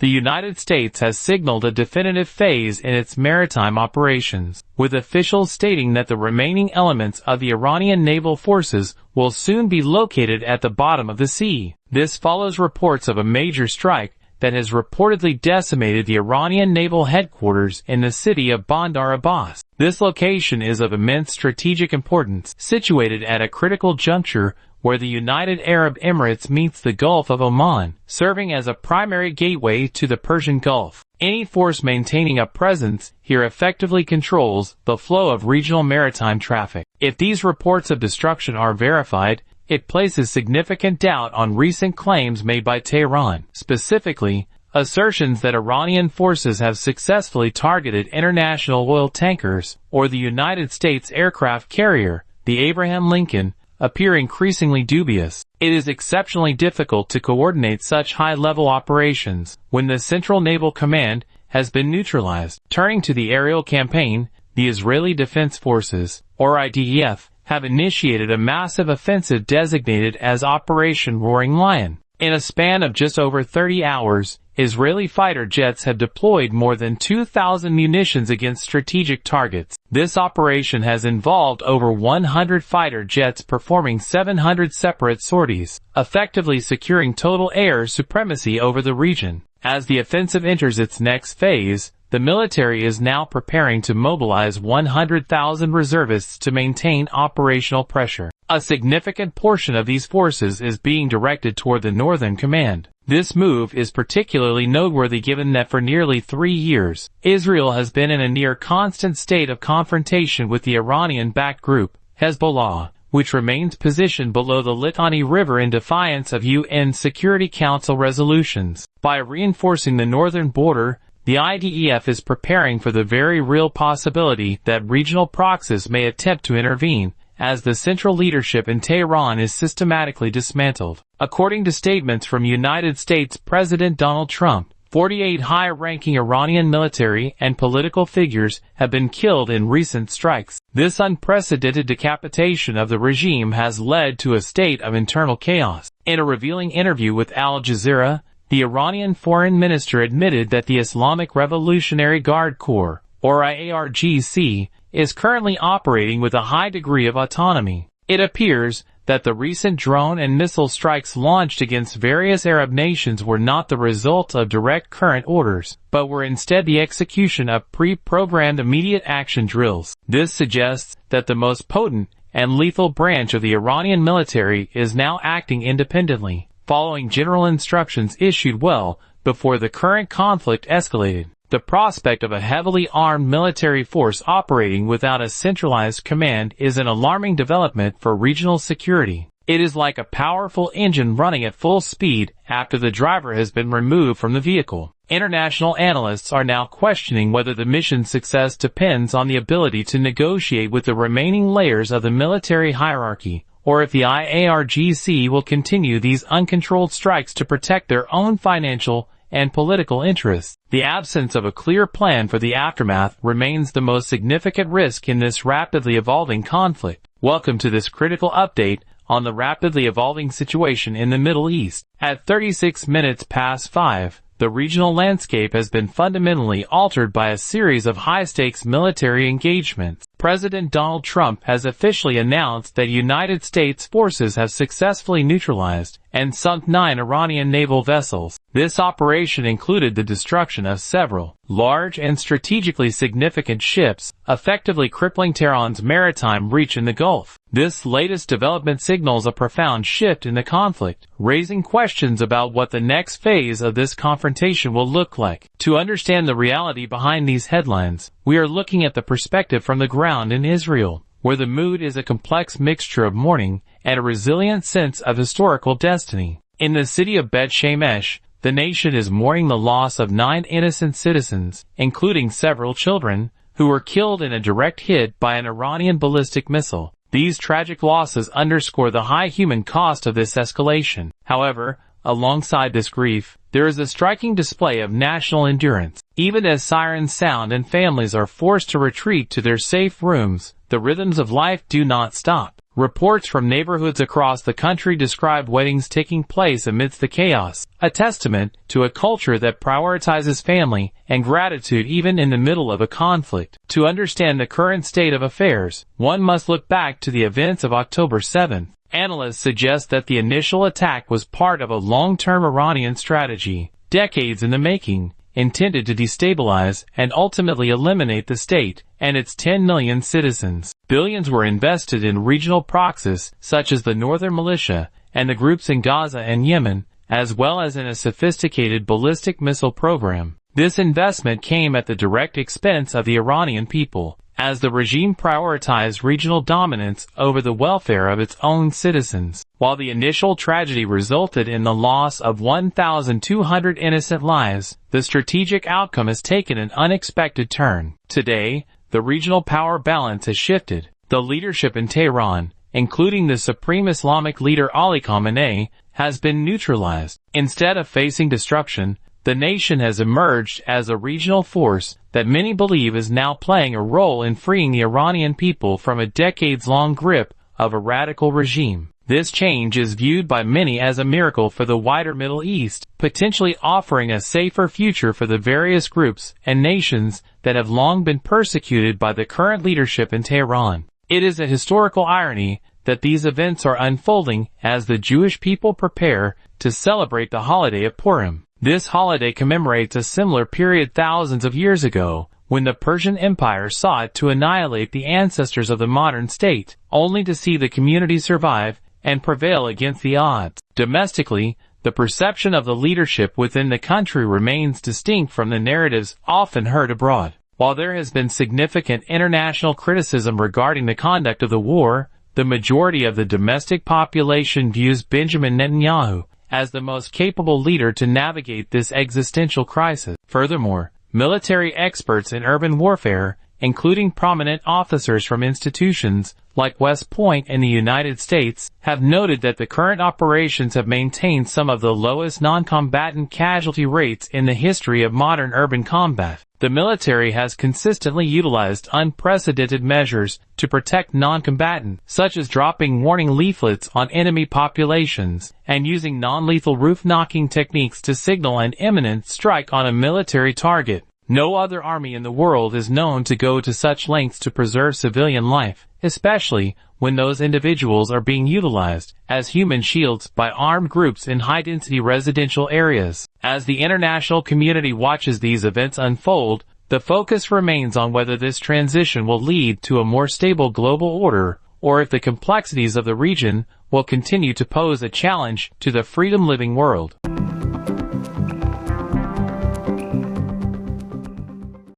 the United States has signaled a definitive phase in its maritime operations, with officials stating that the remaining elements of the Iranian naval forces will soon be located at the bottom of the sea. This follows reports of a major strike that has reportedly decimated the Iranian naval headquarters in the city of Bandar Abbas. This location is of immense strategic importance, situated at a critical juncture where the United Arab Emirates meets the Gulf of Oman, serving as a primary gateway to the Persian Gulf. Any force maintaining a presence here effectively controls the flow of regional maritime traffic. If these reports of destruction are verified, it places significant doubt on recent claims made by Tehran, specifically, assertions that Iranian forces have successfully targeted international oil tankers or the United States aircraft carrier, the Abraham Lincoln, appear increasingly dubious. It is exceptionally difficult to coordinate such high-level operations when the Central Naval Command has been neutralized. Turning to the aerial campaign, the Israeli Defense Forces, or IDF, have initiated a massive offensive designated as Operation Roaring Lion. In a span of just over 30 hours, Israeli fighter jets have deployed more than 2,000 munitions against strategic targets. This operation has involved over 100 fighter jets performing 700 separate sorties, effectively securing total air supremacy over the region. As the offensive enters its next phase, the military is now preparing to mobilize 100,000 reservists to maintain operational pressure. A significant portion of these forces is being directed toward the Northern Command. This move is particularly noteworthy given that for nearly 3 years, Israel has been in a near constant state of confrontation with the Iranian-backed group, Hezbollah, which remains positioned below the Litani River in defiance of UN Security Council resolutions. By reinforcing the northern border, the IDF is preparing for the very real possibility that regional proxies may attempt to intervene, as the central leadership in Tehran is systematically dismantled. According to statements from United States President Donald Trump, 48 high-ranking Iranian military and political figures have been killed in recent strikes. This unprecedented decapitation of the regime has led to a state of internal chaos. In a revealing interview with Al Jazeera, the Iranian foreign minister admitted that the Islamic Revolutionary Guard Corps, or IRGC, is currently operating with a high degree of autonomy. It appears that the recent drone and missile strikes launched against various Arab nations were not the result of direct current orders, but were instead the execution of pre-programmed immediate action drills. This suggests that the most potent and lethal branch of the Iranian military is now acting independently, following general instructions issued well before the current conflict escalated. The prospect of a heavily armed military force operating without a centralized command is an alarming development for regional security. It is like a powerful engine running at full speed after the driver has been removed from the vehicle. International analysts are now questioning whether the mission's success depends on the ability to negotiate with the remaining layers of the military hierarchy, or if the IRGC will continue these uncontrolled strikes to protect their own financial and political interests. The absence of a clear plan for the aftermath remains the most significant risk in this rapidly evolving conflict. Welcome to this critical update on the rapidly evolving situation in the Middle East. At 36 minutes past 5, the regional landscape has been fundamentally altered by a series of high-stakes military engagements. President Donald Trump has officially announced that United States forces have successfully neutralized and sunk 9 Iranian naval vessels. This operation included the destruction of several large and strategically significant ships, effectively crippling Tehran's maritime reach in the Gulf. This latest development signals a profound shift in the conflict, raising questions about what the next phase of this confrontation will look like. To understand the reality behind these headlines, we are looking at the perspective from the ground in Israel, where the mood is a complex mixture of mourning and a resilient sense of historical destiny. In the city of Bet Shemesh, the nation is mourning the loss of 9 innocent citizens, including several children, who were killed in a direct hit by an Iranian ballistic missile. These tragic losses underscore the high human cost of this escalation. However, alongside this grief, there is a striking display of national endurance. Even as sirens sound and families are forced to retreat to their safe rooms, the rhythms of life do not stop. Reports from neighborhoods across the country described weddings taking place amidst the chaos, a testament to a culture that prioritizes family and gratitude even in the middle of a conflict. To understand the current state of affairs, one must look back to the events of October 7th. Analysts suggest that the initial attack was part of a long-term Iranian strategy, decades in the making, intended to destabilize and ultimately eliminate the state and its 10 million citizens. Billions were invested in regional proxies, such as the Northern Militia and the groups in Gaza and Yemen, as well as in a sophisticated ballistic missile program. This investment came at the direct expense of the Iranian people, as the regime prioritized regional dominance over the welfare of its own citizens. While the initial tragedy resulted in the loss of 1,200 innocent lives, the strategic outcome has taken an unexpected turn. Today, the regional power balance has shifted. The leadership in Tehran, including the supreme Islamic leader Ali Khamenei, has been neutralized. Instead of facing destruction, the nation has emerged as a regional force that many believe is now playing a role in freeing the Iranian people from a decades-long grip of a radical regime. This change is viewed by many as a miracle for the wider Middle East, potentially offering a safer future for the various groups and nations that have long been persecuted by the current leadership in Tehran. It is a historical irony that these events are unfolding as the Jewish people prepare to celebrate the holiday of Purim. This holiday commemorates a similar period thousands of years ago, when the Persian Empire sought to annihilate the ancestors of the modern state, only to see the community survive and prevail against the odds. Domestically, the perception of the leadership within the country remains distinct from the narratives often heard abroad. While there has been significant international criticism regarding the conduct of the war, the majority of the domestic population views Benjamin Netanyahu as the most capable leader to navigate this existential crisis. Furthermore, military experts in urban warfare, including prominent officers from institutions like West Point in the United States, have noted that the current operations have maintained some of the lowest non-combatant casualty rates in the history of modern urban combat. The military has consistently utilized unprecedented measures to protect non-combatants, such as dropping warning leaflets on enemy populations and using non-lethal roof-knocking techniques to signal an imminent strike on a military target. No other army in the world is known to go to such lengths to preserve civilian life, especially when those individuals are being utilized as human shields by armed groups in high-density residential areas. As the international community watches these events unfold, the focus remains on whether this transition will lead to a more stable global order, or if the complexities of the region will continue to pose a challenge to the freedom-living world.